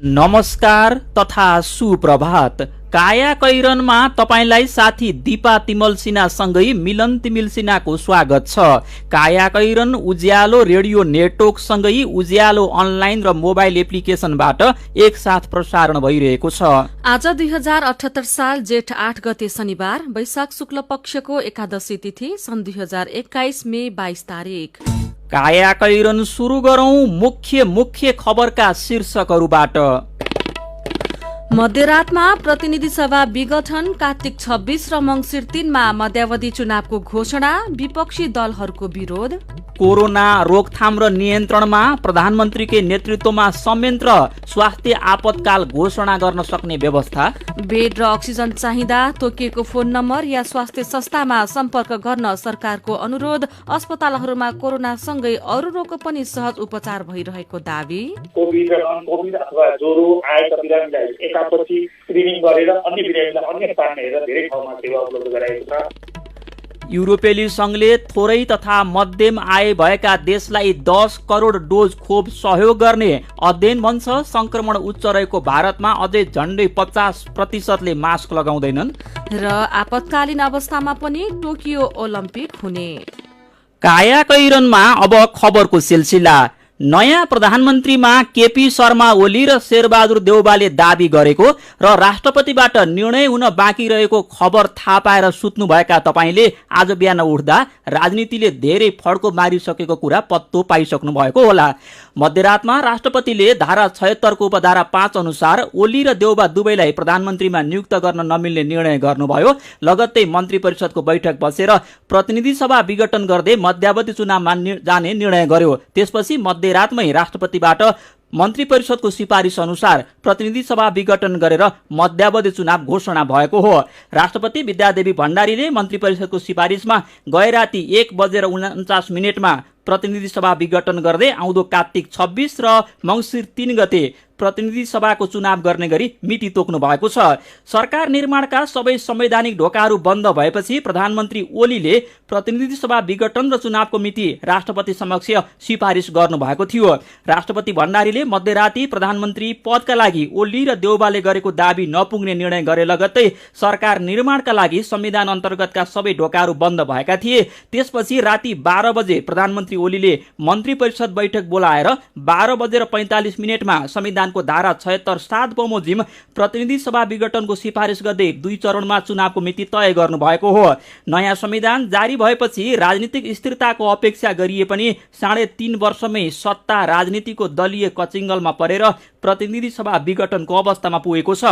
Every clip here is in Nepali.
नमस्कार तथा सुप्रभात। काया कैरनमा तपाईलाई साथी दीपा तिमल सिन्हा सँगै मिलन तिमिल सिन्हाको स्वागत छ। काया कैरन उज्यालो रेडियो नेटवर्क सँगै उज्यालो अनलाइन र मोबाइल एप्लिकेशनबाट एकसाथ प्रसारण भइरहेको छ। आज 2078 साल जेठ 8 गते शनिबार, वैशाख शुक्ल पक्षको एकादशी तिथि, सन् 2021 मे 22 तारिक। काया कैरन सुरु गरौं मुख्य खबरका शीर्षकहरूबाट। मध्यरातमा प्रतिनिधि सभा विघटन, कार्तिक 26 र मंसिर 3 मा मध्यावधि चुनावको घोषणा, विपक्षी दलहरूको विरोध। कोरोना रोकथाम र नियन्त्रणमा प्रधानमन्त्रीकै नेतृत्वमा संयन्त्र स्वास्थ्य आपतकाल घोषणा गर्न सक्ने व्यवस्था। बेड र अक्सिजन चाहिँदा तोकिएको फोन नम्बर या स्वास्थ्य संस्थामा सम्पर्क गर्न सरकारको अनुरोध। अस्पतालहरूमा कोरोना सँगै अरू रोगको पनि सहज उपचार भइरहेको दावी। कोभिड र नन कोभिड अथवा ज्वरो आएका बिरामीलाई एकापछि स्क्रिनिङ गरेर अन्य बिरामीलाई अन्य स्थानमा हेरेर धेरै ठाउँमा सेवा उपलब्ध गराएको छ। युरोपेली संघले थोरै तथा मध्यम आय भएका देशलाई 10 करोड डोज खोप सहयोग गर्ने अध्ययन भन्छ। संक्रमण उच्च रहेको भारतमा अझै झण्डै 50% मास्क लगाउँदैनन्। र आपतकालीन अवस्थामा पनि टोकियो ओलम्पिक हुने। काया कैरनमा अब खबरको सिलसिला। नयाँ प्रधानमन्त्रीमा केपी शर्मा ओली र शेरबहादुर देउवाले दावी गरेको र राष्ट्रपतिबाट निर्णय हुन बाँकी रहेको खबर थाहा पाएर सुत्नुभएका तपाईले आज बिहान उठ्दा राजनीतिले धेरै फड्को मारिसकेको कुरा पत्तो पाइसक्नु भएको होला। मध्यरातमा राष्ट्रपतिले धारा 76 को उपधारा 5 अनुसार ओली र देउवा दुवैलाई प्रधानमन्त्रीमा नियुक्त गर्न नमिल्ने निर्णय गर्नुभयो। लगत्तै मन्त्री परिषदको बैठक बसेर प्रतिनिधि सभा विघटन गर्दै मध्यावधि चुनावमा जाने निर्णय गर्यो। त्यसपछि मध्यरातमै राष्ट्रपतिबाट मन्त्री परिषदको सिफारिस अनुसार प्रतिनिधि सभा विघटन गरेर मध्यावधि चुनाव घोषणा भएको हो। राष्ट्रपति विद्यादेवी भण्डारीले मन्त्री परिषदको सिफारिसमा गए राति 1:49 प्रतिनिधि सभा विघटन गर्दै आउँदो कार्तिक 26 र मंसिर 3 गते प्रतिनिधि सभाको चुनाव गर्ने गरी मिति तोक्नु भएको छ। सरकार निर्माणका सबै संवैधानिक ढोकाहरू बन्द भएपछि प्रधानमन्त्री ओलीले प्रतिनिधि सभा विघटन र चुनावको मिति राष्ट्रपति समक्ष सिफारिस गर्नु भएको थियो। राष्ट्रपति भण्डारीले मध्यराती प्रधानमन्त्री पदका लागि ओली र देउवाले गरेको दावी नपुग्ने निर्णय गरे लगत्तै सरकार निर्माणका लागि संविधान अन्तर्गतका सबै ढोकाहरू बन्द भएका थिए। त्यसपछि राति 12 बजे प्रधानमन्त्री ओलीले मन्त्री परिषद बैठक बोलाएर 12:45 संविधान को धारा 76(7) बमोजिम प्रतिनिधि सभा विघटनको सिफारिस गर्दै 2 चरणमा चुनावको मिति तय गर्नु भएको हो। नयाँ संविधान जारी भएपछि राजनीतिक स्थिरताको अपेक्षा गरिए पनि 3.5 वर्षमै सत्ता राजनीतिको दलीय कचिङ्गलमा परेर प्रतिनिधि सभा विघटनको अवस्थामा पुगेको छ।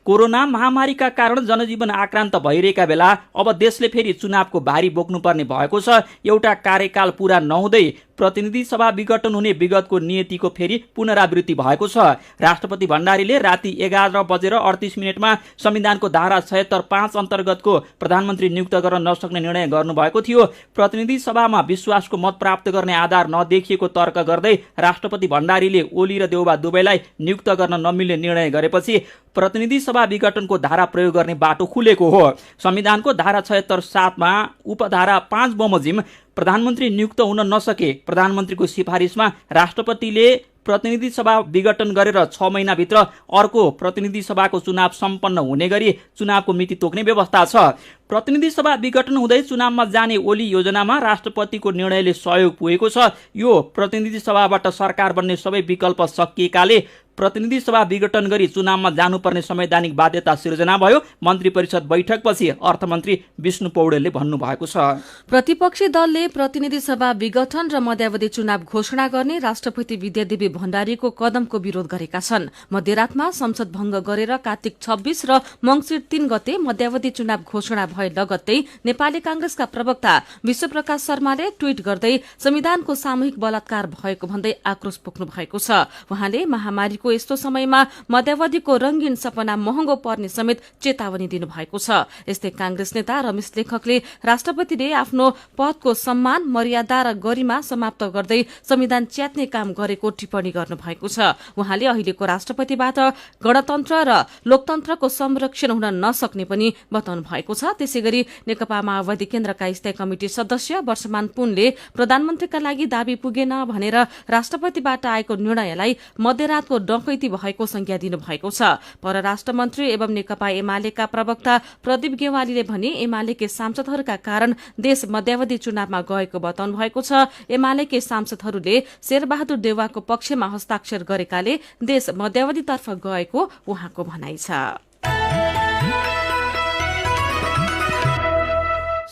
कोरोना महामारीका कारण जनजीवन आक्रान्त भइरहेका बेला अब देशले फेरि चुनावको भारी बोक्नुपर्ने भएको छ। एउटा कार्यकाल पूरा नहुँदै प्रतिनिधि सभा विघटन हुने विगतको नियतिको फेरि पुनरावृत्ति भएको छ। राष्ट्रपति भण्डारीले राति 11:38 संविधानको धारा 76(5) अन्तर्गतको प्रधानमन्त्री नियुक्त गर्न नसक्ने निर्णय गर्नुभएको थियो। प्रतिनिधि सभामा विश्वासको मत प्राप्त गर्ने आधार नदेखिएको तर्क गर्दै राष्ट्रपति भण्डारीले ओली र देउवा दुवैलाई नियुक्त गर्न नमिल्ने निर्णय गरेपछि प्रतिनिधि सभा विघटनको धारा प्रयोग गर्ने बाटो खुलेको हो। संविधानको धारा 76(7) मा उपधारा 5 बमोजिम प्रधानमन्त्री नियुक्त हुन नसके प्रधानमन्त्रीको सिफारिसमा राष्ट्रपतिले प्रतिनिधि सभा विघटन गरेर 6 महिनाभित्र अर्को प्रतिनिधि सभाको चुनाव सम्पन्न हुने गरी चुनावको मिति तोक्ने व्यवस्था छ। प्रतिनिधि सभा विघटन हुँदै चुनावमा जाने ओली योजनामा राष्ट्रपतिको निर्णयले सहयोग पुगेको छ। यो प्रतिनिधि सभाबाट सरकार बन्ने सबै विकल्प सकिएकाले प्रतिनिधि सभा विघटन गरी चुनावमा जानुपर्ने संवैधानिक बाध्यता सिर्जना भयो। मन्त्री परिषद बैठकपछि अर्थमन्त्री विष्णु पौडेलले भन्नुभएको छ। प्रतिपक्षी दलले प्रतिनिधि सभा विघटन र मध्यावधि चुनाव घोषणा गर्ने राष्ट्रपति विद्यादेवी भण्डारीको कदमको विरोध गरेका छन्। मध्यरातमा संसद भंग गरेर कार्तिक 26 र मंसिर 3 गते मध्यावधि चुनाव घोषणा भए लगत्तै नेपाली कांग्रेसका प्रवक्ता विश्वप्रकाश शर्माले ट्वीट गर्दै संविधानको सामूहिक बलात्कार भएको भन्दै आक्रोश पोख्नु भएको छ। उहाँले महामारीको यस्तो समयमा मध्यावधिको रंगीन सपना महँगो पर्ने समेत चेतावनी दिनुभएको छ। यस्तै कांग्रेस नेता रमेश लेखकले राष्ट्रपतिले आफ्नो पदको सम्मान, मर्यादा र गरिमा समाप्त गर्दै संविधान च्यात्ने काम गरेको टिप्पणी गर्नुभएको छ। उहाँले अहिलेको राष्ट्रपतिबाट गणतन्त्र र लोकतन्त्रको संरक्षण हुन नसक्ने पनि बताउनु भएको छ। त्यसैगरी नेकपा माओवादी केन्द्रका स्थायी कमिटी सदस्य वर्षमान पुनले प्रधानमन्त्रीका लागि दावी पुगेन भनेर राष्ट्रपतिबाट आएको निर्णयलाई मध्यरातको डकैती भएको संज्ञा दिनुभएको छ। परराष्ट्र मन्त्री एवं नेकपा एमालेका प्रवक्ता प्रदीप गेवालीले भने एमालेकै सांसदहरूका कारण देश मध्यावधि चुनावमा गएको बताउनु भएको छ। एमालेकै सांसदहरूले शेरबहादुर देउवाको पक्षमा हस्ताक्षर गरेकाले देश मध्यावधितर्फ गएको उहाँको भनाइ छ।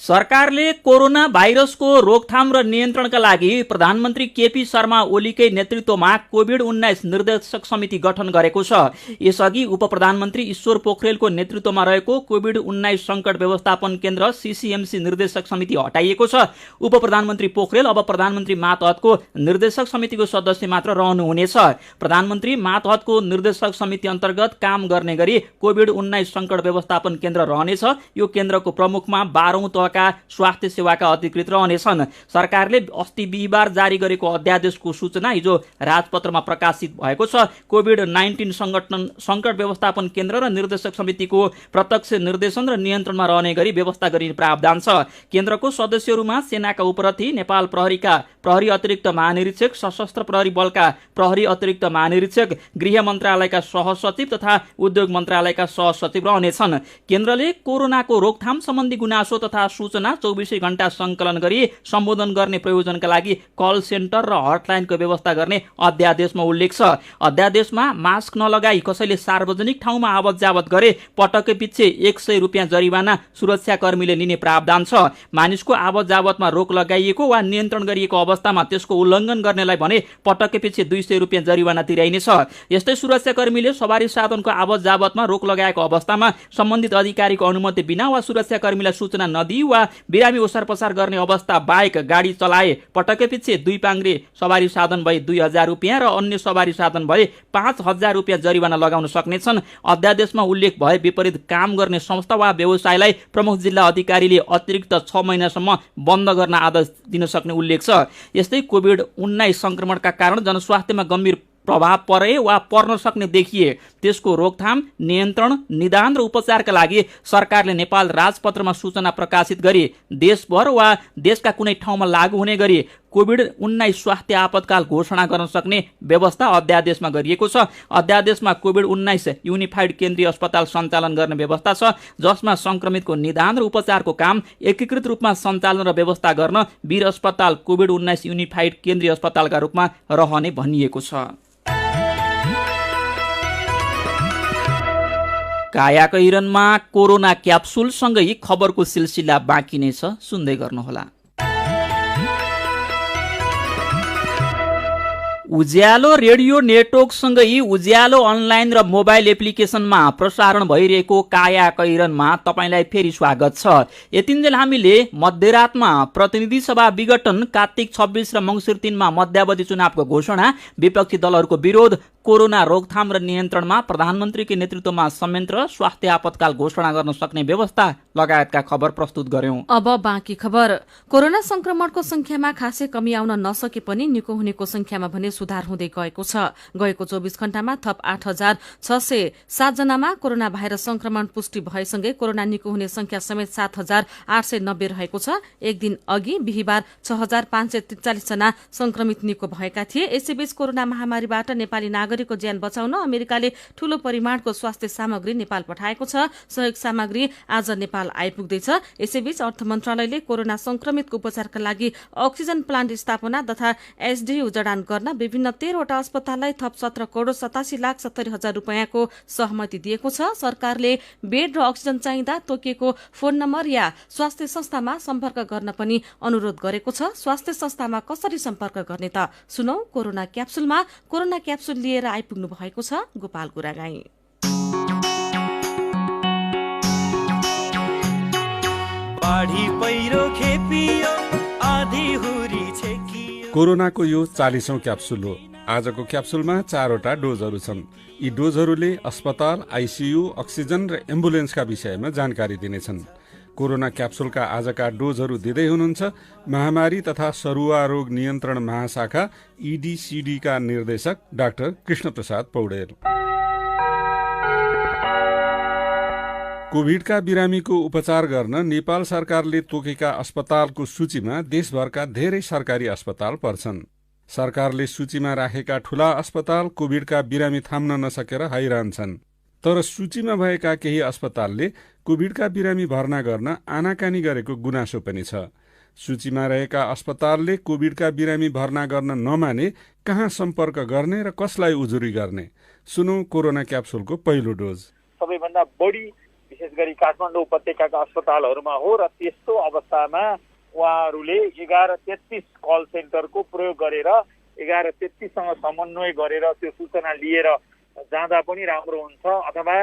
सरकारले कोरोना भाइरसको रोकथाम र नियन्त्रणका लागि प्रधानमन्त्री केपी शर्मा ओलीकै नेतृत्वमा कोभिड-19 निर्देशक समिति गठन गरेको छ। यसअघि उपप्रधानमन्त्री ईश्वर पोखरेलको नेतृत्वमा रहेको कोभिड-19 संकट व्यवस्थापन केन्द्र सीसीएमसी निर्देशक समिति हटाइएको छ। उपप्रधानमन्त्री पोखरेल अब प्रधानमन्त्री मातहतको निर्देशक समितिको सदस्य मात्र रहनुहुनेछ। प्रधानमन्त्री मातहतको निर्देशक समिति अन्तर्गत काम गर्ने गरी कोभिड-19 संकट व्यवस्थापन केन्द्र रहनेछ। यो केन्द्रको प्रमुखमा 12औं तहका स्वास्थ्य सेवाका अधिकृत रहनेछन्। सरकारले अस्ति बिहिबार जारी गरेको अध्यादेशको सूचना हिजो राजपत्रमा प्रकाशित भएको छ। कोभिड-19 संकट व्यवस्थापन केन्द्र र निर्देशक समितिको प्रत्यक्ष निर्देशन र नियन्त्रणमा रहने गरी व्यवस्था गरिने प्रावधान छ। केन्द्रको सदस्यहरूमा सेनाका उपरथी, नेपाल प्रहरीका प्रहरी अतिरिक्त महानिरीक्षक, सशस्त्र प्रहरी बलका प्रहरी अतिरिक्त महानिरीक्षक, गृह मन्त्रालयका सहसचिव तथा उद्योग मन्त्रालयका सहसचिव रहनेछन्। केन्द्रले कोरोनाको रोकथाम सम्बन्धी गुनासो तथा सूचना 24 घण्टा संकलन गरी सम्बोधन गर्ने प्रयोजनका लागि कल सेन्टर र हटलाइनको व्यवस्था गर्ने अध्यादेशमा उल्लेख छ। अध्यादेशमा मास्क नलगाई कसैले सार्वजनिक ठाउँमा आवत जावत गरे पटक्कै पछि 100 रुपियाँ जरिवाना सुरक्षाकर्मीले लिने प्रावधान छ। मानिसको आवत जावतमा रोक लगाइएको वा नियन्त्रण गरिएको अवस्थामा त्यसको उल्लङ्घन गर्नेलाई भने पटक्कै पछि 200 रुपियाँ जरिवाना तिराइनेछ। यस्तै सुरक्षाकर्मीले सवारी साधनको आवत जावतमा रोक लगाएको अवस्थामा सम्बन्धित अधिकारीको अनुमति बिना वा सुरक्षाकर्मीलाई सूचना नदिई वा बिरामी ओसार पसार गर्ने अवस्था बाहेक गाडी चलाए पटक्कै पछि 2 पाङ्ग्रे सवारी साधन भए 2000 रुपियाँ र अन्य सवारी साधन भए 5000 रुपियाँ जरिवाना लगाउन सक्नेछन्। अध्यादेशमा उल्लेख भए विपरीत काम गर्ने संस्था वा व्यवसायलाई प्रमुख जिल्ला अधिकारीले अतिरिक्त 6 महिनासम्म बन्द गर्न आदेश दिन सक्ने उल्लेख छ। यस्तै कोभिड-19 संक्रमणका कारण जनस्वास्थ्यमा गम्भीर प्रभाव परे वा पर्न सक्ने देखिए त्यसको रोकथाम, नियन्त्रण, निदान र उपचारका लागि सरकारले नेपाल राजपत्रमा सूचना प्रकाशित गरी देशभर वा देशका कुनै ठाउँमा लागू हुने गरी कोभिड-19 स्वास्थ्य आपतकाल घोषणा गर्न सक्ने व्यवस्था अध्यादेशमा गरिएको छ। अध्यादेशमा कोभिड-19 युनिफाइड केन्द्रीय अस्पताल सञ्चालन गर्ने व्यवस्था छ, जसमा संक्रमितको निदान र उपचारको काम एकीकृत रूपमा सञ्चालन र व्यवस्था गर्न वीर अस्पताल कोभिड-19 युनिफाइड केन्द्रीय अस्पतालका रूपमा रहने भनिएको छ। काया कैरनमा कोरोना क्याप्सुलसँगै खबरको सिलसिला बाँकी नै छ, सुन्दै गर्नुहोला। उज्यालो रेडियो नेटवर्कसँगै उज्यालो अनलाइन र मोबाइल एप्लिकेसनमा प्रसारण भइरहेको काया कैरनमा तपाईलाई फेरि स्वागत छ। यतिन्जेल हामीले मध्यरातमा प्रतिनिधि सभा विघटन, कार्तिक 26 र मङ्सिर 3 मा मध्यावधि चुनावको घोषणा, विपक्षी दलहरूको विरोध, कोरोना रोकथाम र नियन्त्रणमा प्रधानमन्त्रीको नेतृत्वमा संयन्त्र, स्वास्थ्य आपतकाल घोषणा गर्न सक्ने व्यवस्था लगायतका खबर प्रस्तुत गर्यौं। अब बाँकी खबर। कोरोना संक्रमणको संख्यामा खासै कमी आउन नसके पनि निको हुनेको संख्यामा भने सुधार हुँदै गएको छ। गएको 24 घण्टामा थप 8607 जनामा कोरोना भाइरस संक्रमण पुष्टि भएसँगै कोरोना निको हुने संख्या समेत 7890 रहेको छ। एक दिन अघि बिहिबार 6543 जना संक्रमित निको भएका थिए। यसैबीच कोरोना महामारीबाट नेपाली नागरिकको ज्यान बचाउन अमेरिकाले ठूलो परिमाणको स्वास्थ्य सामग्री नेपाल पठाएको छ। सहयोग सामग्री आज नेपाल आइपुग्दैछ। यसैबीच अर्थ मन्त्रालयले कोरोना संक्रमितको उपचारका लागि अक्सिजन प्लान्ट स्थापना तथा एसडियू जडान गर्न विभिन्न 13वटा अस्पताललाई थप 17,87,70,000 रुपियाँको सहमति दिएको छ। सरकारले बेड र अक्सिजन चाहिँदा तोकिएको फोन नम्बर या स्वास्थ्य संस्थामा सम्पर्क गर्न पनि अनुरोध गरेको छ। स्वास्थ्य संस्थामा कसरी सम्पर्क गर्ने त सुनौ। कोरोना क्याप्सुलमा कोरोना क्याप्सुल लिएर आइपुग्नु भएको छ गोपाल गुरागाई। कोरोनाको यो 40औं क्याप्सुल हो। आजको क्याप्सुलमा 4वटा डोजहरू छन्। यी डोजहरूले अस्पताल, आइसियु, अक्सिजन र एम्बुलेन्सका विषयमा जानकारी दिनेछन्। कोरोना क्याप्सुलका आजका डोजहरू दिँदै हुनुहुन्छ महामारी तथा सरुवा रोग नियन्त्रण महाशाखा EDCDका निर्देशक डाक्टर कृष्णप्रसाद पौडेल। कोभिडका बिरामीको उपचार गर्न नेपाल सरकारले तोकेका अस्पतालको सूचीमा देशभरका धेरै सरकारी अस्पताल पर्छन्। सरकारले सूचीमा राखेका ठूला अस्पताल कोभिडका बिरामी थाम्न नसकेर हैरान छन्। तर सूचीमा भएका केही अस्पतालले कोभिडका बिरामी भर्ना गर्न आनाकानी गरेको गुनासो पनि छ। सूचीमा रहेका अस्पतालले कोभिडका बिरामी भर्ना गर्न नमाने कहाँ सम्पर्क गर्ने र कसलाई उजुरी गर्ने? सुनौ कोरोना क्याप्सुलको पहिलो डोज। सबैभन्दा बढी विशेष गरी काठमाडौँ उपत्यकाका अस्पतालहरूमा हो र त्यस्तो अवस्थामा उहाँहरूले 1133 कल सेन्टरको प्रयोग गरेर 1133सँग समन्वय गरेर त्यो सूचना लिएर जाँदा पनि राम्रो हुन्छ, अथवा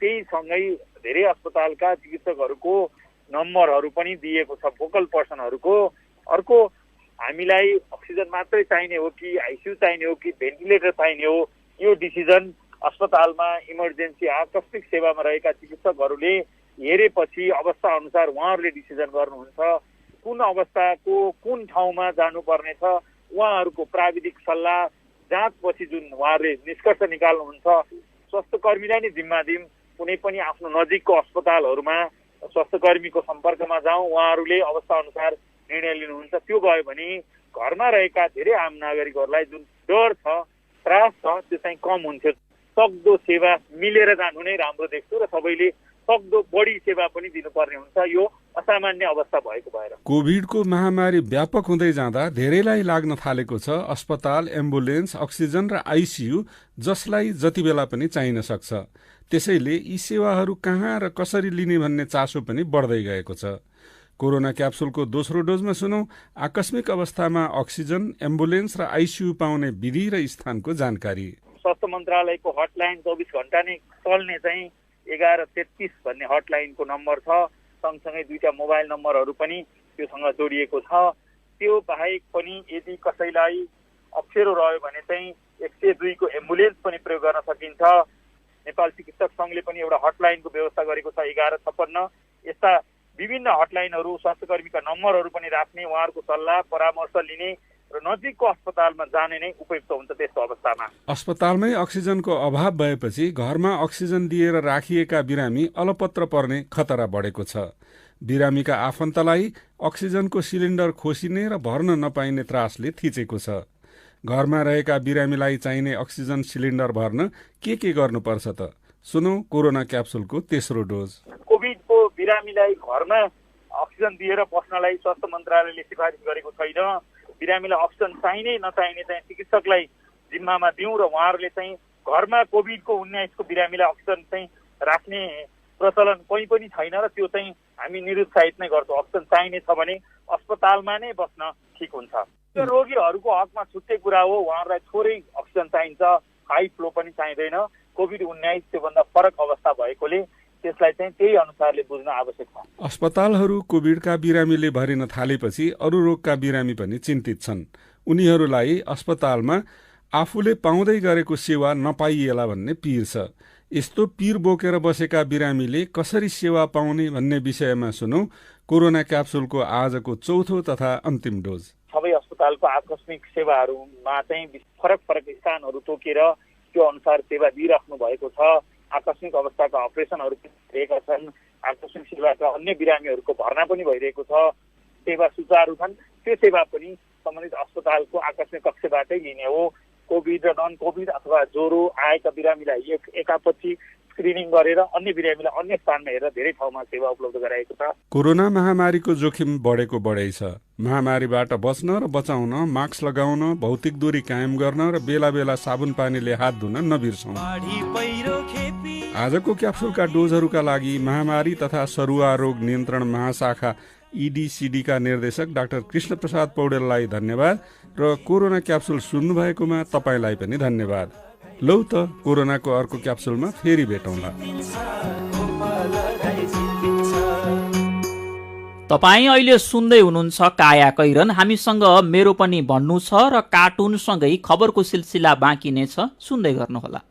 त्यही सँगै धेरै अस्पतालका चिकित्सकहरूको नम्बरहरू पनि दिएको छ, फोकल पर्सनहरूको। अर्को, हामीलाई अक्सिजन मात्रै चाहिने हो कि आइसियु चाहिने हो कि भेन्टिलेटर चाहिने हो, यो डिसिजन अस्पतालमा इमर्जेन्सी आकस्मिक सेवामा रहेका चिकित्सकहरूले हेरेपछि अवस्था अनुसार उहाँहरूले डिसिजन गर्नुहुन्छ। कुन अवस्थाको कुन ठाउँमा जानुपर्ने छ उहाँहरूको प्राविधिक सल्लाह जाँचपछि जुन उहाँहरूले निष्कर्ष निकाल्नुहुन्छ, स्वास्थ्य कर्मीलाई नै जिम्मा दिउँ। कुनै पनि आफ्नो नजिकको अस्पतालहरूमा स्वास्थ्य कर्मीको सम्पर्कमा जाउँ, उहाँहरूले अवस्था अनुसार निर्णय लिनुहुन्छ। त्यो गयो भने घरमा रहेका धेरै आम नागरिकहरूलाई जुन डर छ, त्रास छ, त्यो चाहिँ कम हुन्थ्यो। सक्दो सेवा मिलेर जानु नै राम्रो देख्छु र सबैले सक्दो बढी सेवा पनि दिनुपर्ने हुन्छ, यो असामान्य अवस्था भएको भएर। कोभिडको महामारी व्यापक हुँदै जाँदा धेरैलाई लाग्न थालेको छ अस्पताल, एम्बुलेन्स, अक्सिजन र आइसियु, जसलाई जति बेला पनि चाहिन सक्छ। त्यसैले यी सेवाहरू कहाँ र कसरी लिने भन्ने चासो पनि बढ्दै गएको छ। कोरोना क्याप्सुलको दोस्रो डोजमा सुनौ आकस्मिक अवस्थामा अक्सिजन, एम्बुलेन्स र आइसियु पाउने विधि र स्थानको जानकारी। स्वास्थ्य मन्त्रालयको हटलाइन 24 घण्टा नै चल्ने चाहिँ 1133 भन्ने हटलाइनको नम्बर छ। सँगसँगै 2टा मोबाइल नम्बरहरू पनि त्योसँग जोडिएको छ। त्यो बाहेक पनि यदि कसैलाई अप्ठ्यारो रह्यो भने चाहिँ 102 को एम्बुलेन्स पनि प्रयोग गर्न सकिन्छ। नेपाल चिकित्सक सङ्घले पनि एउटा हटलाइनको व्यवस्था गरेको छ 1156। यस्ता विभिन्न हटलाइनहरू, स्वास्थ्य कर्मीका नम्बरहरू पनि राख्ने, उहाँहरूको सल्लाह परामर्श लिने र नजिकको अस्पतालमा जाने नै उपयुक्त हुन्छ। त्यस्तो अवस्थामा अस्पतालमै अक्सिजनको अभाव भएपछि घरमा अक्सिजन दिएर राखिएका बिरामी अलपत्र पर्ने खतरा बढेको छ। बिरामीका आफन्तलाई अक्सिजनको सिलिन्डर खोसिने र भर्न नपाइने त्रासले थिचेको छ। घरमा रहेका बिरामीलाई चाहिने अक्सिजन सिलिन्डर भर्न के गर्नुपर्छ त? सुनौ कोरोना क्याप्सुलको तेस्रो डोज। कोभिडको बिरामीलाई घरमा अक्सिजन दिएर बस्नलाई स्वास्थ्य मन्त्रालयले सिफारिस गरेको छैन। बिरामीलाई अक्सिजन चाहिने नचाहिने चाहिँ चिकित्सकलाई जिम्मामा दिउँ र उहाँहरूले चाहिँ घरमा कोभिडको बिरामीलाई अक्सिजन चाहिँ राख्ने प्रचलन कहीँ पनि छैन र त्यो चाहिँ हामी निरुत्साहित नै गर्छौँ। अक्सिजन चाहिने छ भने अस्पतालमा नै बस्न ठिक हुन्छ। त्यो रोगीहरूको हकमा छुट्टै कुरा हो, उहाँहरूलाई थोरै अक्सिजन चाहिन्छ, हाई फ्लो पनि चाहिँदैन। कोभिड-19 त्योभन्दा फरक अवस्था भएकोले त्यसलाई चाहिँ त्यही अनुसारले बुझ्न आवश्यक छ। अस्पतालहरू कोभिडका बिरामीले भरिन थालेपछि अरू रोगका बिरामी पनि चिन्तित छन्। उनीहरूलाई अस्पतालमा आफूले पाउँदै गरेको सेवा नपाइएला भन्ने पीर छ। यस्तो पीर बोकेर बसेका बिरामीले कसरी सेवा पाउने भन्ने विषयमा सुनौ कोरोना क्याप्सुलको आजको चौथो तथा अन्तिम डोज। सबै अस्पतालको आकस्मिक सेवाहरूमा चाहिँ फरक स्थानहरू तोकेर त्यो अनुसार सेवा दिइराख्नु भएको छ। आकस्मिक अवस्थाका अपरेसनहरू पनि भइरहेका छन्। आकस्मिक सेवाका अन्य बिरामीहरूको भर्ना पनि भइरहेको छ। सेवा सुचारू छन्। त्यो सेवा पनि सम्बन्धित अस्पतालको आकस्मिक कक्षबाटै लिने हो। कोभिड र नन कोभिड अथवा ज्वरो आएका बिरामीलाई एकापछि स्क्रिनिङ गरेर अन्य बिरामीलाई अन्य स्थानमा हेरेर धेरै ठाउँमा सेवा उपलब्ध गराएको छ। कोरोना महामारीको जोखिम बढेको बढै छ। महामारीबाट बच्न र बचाउन मास्क लगाउन, भौतिक दूरी कायम गर्न र बेला बेला साबुन पानीले हात धुन नबिर्सौँ। आजको क्याप्सुलका डोजहरूका लागि महामारी तथा सरुवा रोग नियन्त्रण महाशाखा EDCD का निर्देशक डाक्टर कृष्ण प्रसाद पौडेललाई धन्यवाद र कोरोना क्याप्सुल सुन्नुभएकोमा तपाईँलाई पनि धन्यवाद। लौ त कोरोनाको अर्को क्याप्सुलमा फेरि भेटौँला। तपाईँ अहिले सुन्दै हुनुहुन्छ काया कैरन। हामीसँग मेरो पनि भन्नु छ र कार्टुनसँगै खबरको सिलसिला बाँकी नै छ, सुन्दै गर्नुहोला।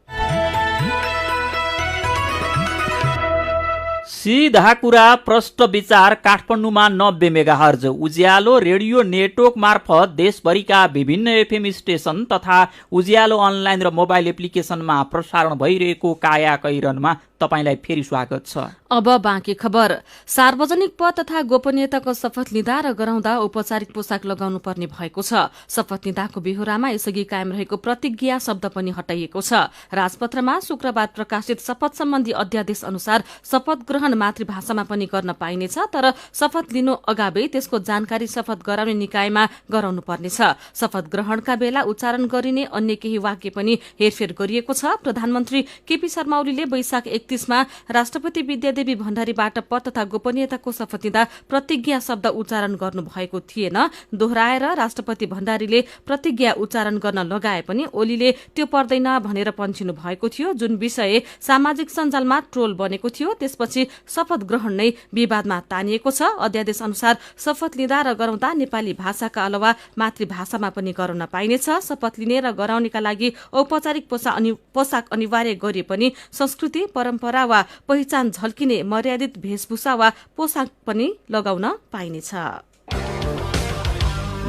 सीधा कुरा प्रष्ट विचार काठमाडौँमा 90 मेगाहर्ज उज्यालो रेडियो नेटवर्क मार्फत देशभरिका विभिन्न FM स्टेशन तथा उज्यालो अनलाइन र मोबाइल एप्लिकेशनमा प्रसारण भइरहेको काया कैरनमा तपाईलाई फेरि स्वागत छ। अब बाँकी खबर। सार्वजनिक पद तथा गोपनीयताको शपथ लिँदा र गराउँदा औपचारिक पोसाक लगाउनु पर्ने भएको छ। शपथ लिँदाको बेहोरामा यसअघि कायम रहेको प्रतिज्ञा शब्द पनि हटाइएको छ। राजपत्रमा शुक्रबार प्रकाशित शपथ सम्बन्धी अध्यादेश अनुसार शपथ ग्रहण मातृभाषामा पनि गर्न पाइनेछ, तर शपथ लिनु अगावै त्यसको जानकारी शपथ गराउने निकायमा गराउनु पर्नेछ। शपथ ग्रहणका बेला उच्चारण गरिने अन्य केही वाक्य पनि हेरफेर गरिएको छ। प्रधानमन्त्री केपी शर्मा ओलीले वैशाख 31 मा राष्ट्रपति विद्यादेवी भण्डारीबाट पद तथा गोपनीयताको शपथ लिँदा प्रतिज्ञा शब्द उच्चारण गर्नु भएको थिएन। दोहोऱ्याएर राष्ट्रपति भण्डारीले प्रतिज्ञा उच्चारण गर्न लगाए पनि ओलीले त्यो पर्दैन भनेर पन्छिनु भएको थियो, जुन विषय सामाजिक सञ्जालमा ट्रोल बनेको थियो। त्यसपछि शपथ ग्रहण नै विवादमा तानिएको छ। अध्यादेश अनुसार शपथ लिँदा र गराउँदा नेपाली भाषाका अलावा मातृभाषामा पनि गराउन पाइनेछ। शपथ लिने र गराउनेका लागि औपचारिक पोसाक अनिवार्य गरे पनि संस्कृति, परम्परा वा पहिचान झल्किने मर्यादित वेशभूषा वा पोसाक पनि लगाउन पाइनेछ।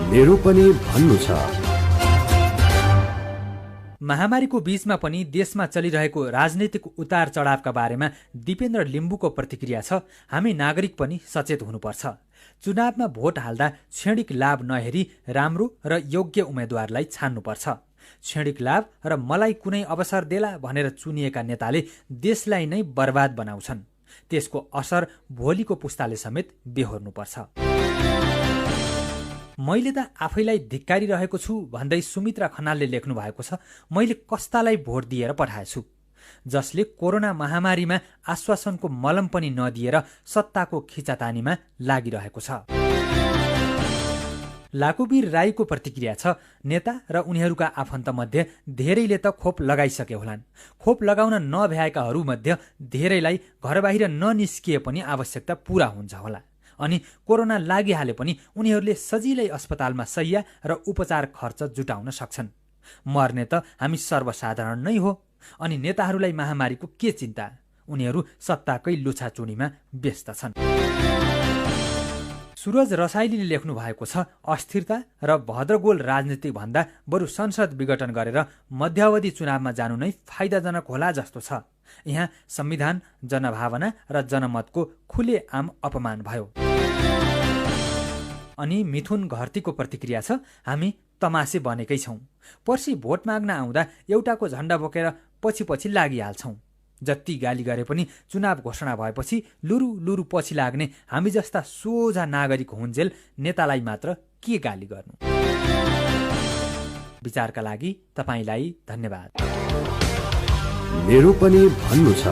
मेरो पनि भन्नु छ। महामारीको बीचमा पनि देशमा चलिरहेको राजनैतिक उतार चढावका बारेमा दिपेन्द्र लिम्बुको प्रतिक्रिया छ। हामी नागरिक पनि सचेत हुनुपर्छ। चुनावमा भोट हाल्दा क्षणिक लाभ नहेरी राम्रो र योग्य उम्मेद्वारलाई छान्नुपर्छ। क्षणिक लाभ र मलाई कुनै अवसर देला भनेर चुनिएका नेताले देशलाई नै बर्बाद बनाउँछन्। त्यसको असर भोलिको पुस्ताले समेत बेहोर्नुपर्छ। मैले त आफैलाई धिक्कारिरहेको छु भन्दै सुमित्रा खनालले लेख्नु भएको छ। मैले कस्तालाई भोट दिएर पठाएछु जसले कोरोना महामारीमा आश्वासनको मलम पनि नदिएर सत्ताको खिचातानीमा लागिरहेको छ। लाकुबीर राईको प्रतिक्रिया छ। नेता र उनीहरूका आफन्तमध्ये धेरैले त खोप लगाइसके होलान्। खोप लगाउन नभ्याएकाहरू मध्ये धेरैलाई घरबाहिर ननिस्किए पनि आवश्यकता पूरा हुन्छ होला, अनि कोरोना लागिहाले पनि उनीहरूले सजिलै अस्पतालमा शय्या र उपचार खर्च जुटाउन सक्छन्। मर्ने त हामी सर्वसाधारण नै हो, अनि नेताहरूलाई महामारीको के चिन्ता? उनीहरू सत्ताकै लुछाचुडीमा व्यस्त छन्। सुरज रसाइलीले लेख्नु भएको छ। अस्थिरता र भद्रगोल राजनीति भन्दा बरु संसद विघटन गरेर मध्यावधि चुनावमा जानु नै फाइदाजनक होला जस्तो छ। यहाँ संविधान, जनभावना र जनमतको खुलेआम अपमान भयो। अनि मिथुन घरतीको प्रतिक्रिया छ। हामी तमासे बनेकै छौं। पर्सि भोट माग्न आउँदा एउटाको झण्डा बोकेर पछि पछि लागिहाल्छौं। जति गाली गरे पनि चुनाव घोषणा भएपछि लुरु लुरु पछि लाग्ने हामी जस्ता सोझा नागरिक हुन्जेल नेतालाई मात्र के गाली गर्नु? विचारका लागि तपाईलाई धन्यवाद। मेरो पनि भन्नु छ।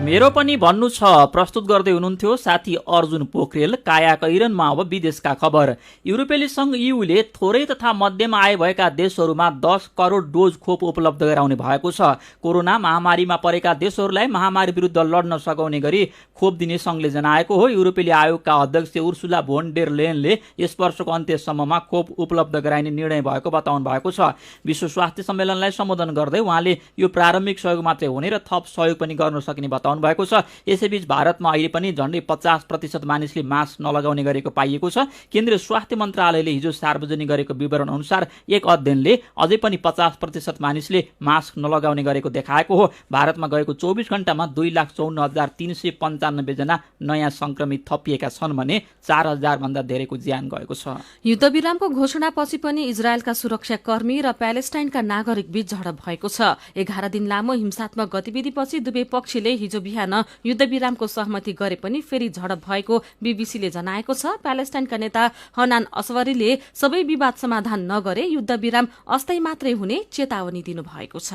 मेरो पनि भन्नु छ प्रस्तुत गर्दै हुनुहुन्थ्यो साथी अर्जुन पोखरेल। काया कैरनमा अब विदेशका खबर। युरोपेली संघ EUले थोरै तथा मध्यम आय भएका देशहरूमा 10 करोड डोज खोप उपलब्ध गराउने भएको छ। कोरोना महामारीमा परेका देशहरूलाई महामारी विरुद्ध लड्न सघाउने गरी खोप दिने संघले जनाएको हो। युरोपेली आयोगका अध्यक्ष उर्सुला भोन डेर लेयनले यस वर्षको अन्त्यसम्ममा खोप उपलब्ध गराइने निर्णय भएको बताउनु भएको छ। विश्व स्वास्थ्य सम्मेलनलाई सम्बोधन गर्दै उहाँले यो प्रारम्भिक सहयोग मात्रै हुने र थप सहयोग पनि गर्न सक्ने बताउनु भएको छ। यसैबीच भारतमा अहिले पनि झण्डै 50% मानिसले मास्क नलगाउने गरेको पाइएको छ। केन्द्रीय स्वास्थ्य मन्त्रालयले हिजो सार्वजनिक गरेको विवरण अनुसार एक अध्ययनले अझै पनि 50% मानिसले मास्क नलगाउने गरेको देखाएको हो। भारतमा गएको 24 घण्टामा 2,54,395 जना नयाँ संक्रमित थपिएका छन् भने 4,000 भन्दा धेरैको ज्यान गएको छ। युद्धविरामको घोषणापछि पनि इजरायलका सुरक्षाकर्मी र प्यालेस्टाइनका नागरिक बीच झडप भएको छ। 11 दिन लामो हिंसात्मक गतिविधिपछि दुवै पक्षले हिजो बिहान युद्धविरामको सहमति गरे पनि फेरि झडप भएको बीबीसीले जनाएको छ। प्यालेस्टाइनका नेता हनान असवरीले सबै विवाद समाधान नगरे युद्धविराम अस्थायी मात्रै हुने चेतावनी दिनुभएको छ।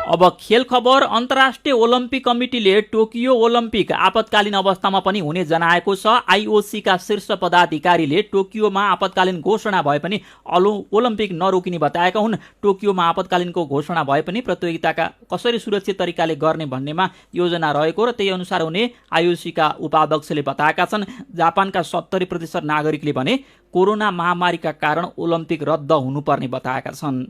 अब खेल खबर। अन्तर्राष्ट्रिय ओलम्पिक कमिटीले टोकियो ओलम्पिक आपतकालीन अवस्थामा पनि हुने जनाएको छ। IOC का शीर्ष पदाधिकारीले टोकियोमा आपतकालीन घोषणा भए पनि ओलम्पिक नरोकिने बताएका हुन्। टोकियोमा आपतकालीनको घोषणा भए पनि प्रतियोगिताका कसरी सुरक्षित तरिकाले गर्ने भन्नेमा योजना रहेको र त्यही अनुसार हुने IOC का उपाध्यक्षले बताएका छन्। जापानका 70% नागरिकले भने कोरोना महामारीका कारण ओलम्पिक रद्द हुनुपर्ने बताएका छन्।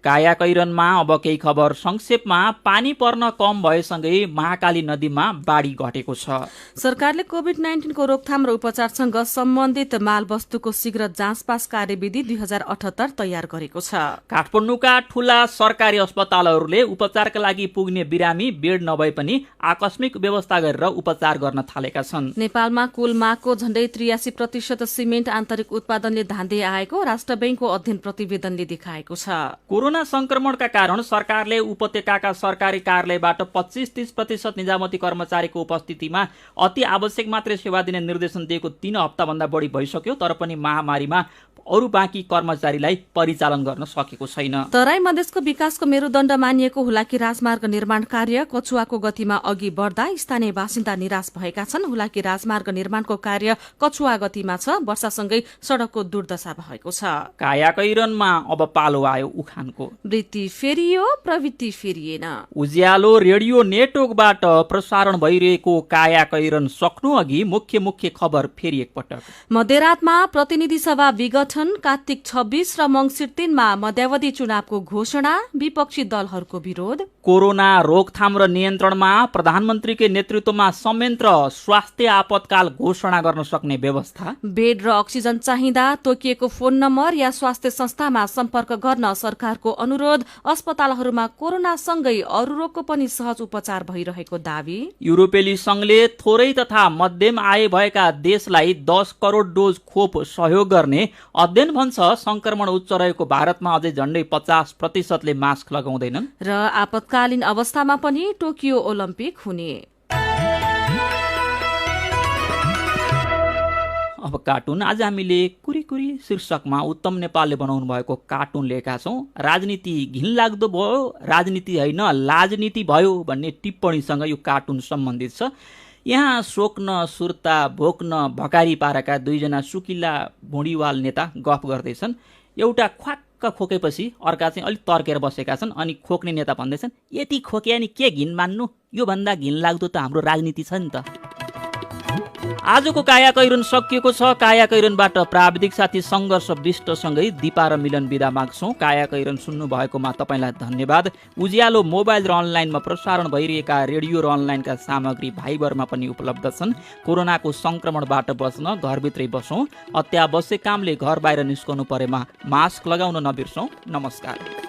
कायाकैरनमा अब केही खबर संक्षेपमा। पानी पर्न कम भएसँगै महाकाली नदीमा बाढी घटेको छ। सरकारले कोभिड-19 को रोकथाम र उपचारसँग सम्बन्धित मालवस्तुको शीघ्र जाँचपास कार्यविधि 2078 तयार गरेको छ। काठमाडौँका ठूला सरकारी अस्पतालहरूले उपचारका लागि पुग्ने बिरामी बेड नभए पनि आकस्मिक व्यवस्था गरेर उपचार गर्न थालेका छन्। नेपालमा कुल मागको झण्डै 83% सिमेन्ट आन्तरिक उत्पादनले धान्दै आएको राष्ट्र बैंकको अध्ययन प्रतिवेदनले देखाएको छ। कोरोना संक्रमणका कारण सरकारले उपत्यकाका सरकारी कार्यालयबाट 25-30% निजामती कर्मचारीको उपस्थितिमा अति आवश्यक मात्रै सेवा दिने निर्देशन दिएको 3 हप्ताभन्दा बढी भइसक्यो, तर पनि महामारीमा अरू बाँकी कर्मचारीलाई परिचालन गर्न सकेको छैन। तराई मधेसको विकासको मेरुदण्ड मानिएको हुलाकी राजमार्ग निर्माण कार्य कछुवाको गतिमा अघि बढ्दा स्थानीय बासिन्दा निराश भएका छन्। हुलाकी राजमार्ग निर्माणको कार्य कछुवा गतिमा छ, वर्षासँगै सडकको दुर्दशा भएको छ। कायाकैरनमा अब पालो आयो उखानको। वृत्ति फेरियो प्रवृत्ति फेरिएन। उज्यालो रेडियो नेटवर्कबाट प्रसारण भइरहेको कायाकैरन सक्नु अघि मुख्य खबर फेरि एकपटक। मध्यरातमा प्रतिनिधि सभा विघटन, कार्तिक 26 र मंसिर 3 मा मध्यावधि चुनावको घोषणा, विपक्षी दलहरूको विरोध। कोरोना रोकथाम र नियन्त्रणमा प्रधानमन्त्रीकै नेतृत्वमा संयन्त्र स्वास्थ्य आपतकाल घोषणा गर्न सक्ने व्यवस्था। बेड र अक्सिजन चाहिँदा तोकिएको फोन नम्बर या स्वास्थ्य संस्थामा सम्पर्क गर्न सरकारको अनुरोध। अस्पतालहरूमा कोरोनासँगै अरू रोगको पनि सहज उपचार भइरहेको दावी। युरोपेली संघले थोरै तथा मध्यम आय भएका देशलाई 10 करोड डोज खोप सहयोग गर्ने अध्ययन भन्छ। संक्रमण उच्च रहेको भारतमा अझै झण्डै 50% ले मास्क लगाउँदैनन्। र आपतकालीन अवस्थामा पनि टोकियो ओलम्पिक हुने। अब कार्टुन। आज हामीले कुरी शीर्षकमा उत्तम नेपालले बनाउनु भएको कार्टुन लिएका छौँ। राजनीति घिनलाग्दो भयो, राजनीति होइन लाजनीति भयो भन्ने टिप्पणीसँग यो कार्टुन सम्बन्धित छ। यहाँ सोक्न, सुर्ता, भोक्न, भकारी पारेका दुईजना सुकिला भुँडीवाल नेता गफ गर्दैछन्। एउटा ख्वाक्क खोकेपछि अर्का चाहिँ अलिक तर्केर बसेका छन्। अनि खोक्ने नेता भन्दैछन्, यति खोके अनि के घिन मान्नु, योभन्दा घिनलाग्दो त हाम्रो राजनीति छ नि त। आजको कायाकैरन सकिएको छ। कायाकैरनबाट प्राविधिक साथी सङ्घर्ष विष्टसँगै दिपा र मिलन बिदा माग्छौँ। कायाकैरन सुन्नु भएकोमा तपाईँलाई धन्यवाद। उज्यालो मोबाइल र अनलाइनमा प्रसारण भइरहेका रेडियो र अनलाइनका सामग्री भाइबरमा पनि उपलब्ध छन्। कोरोनाको संक्रमणबाट बच्न घरभित्रै बसौँ। अत्यावश्यक कामले घर बाहिर निस्कनु परेमा मास्क लगाउन नबिर्सौँ। नमस्कार।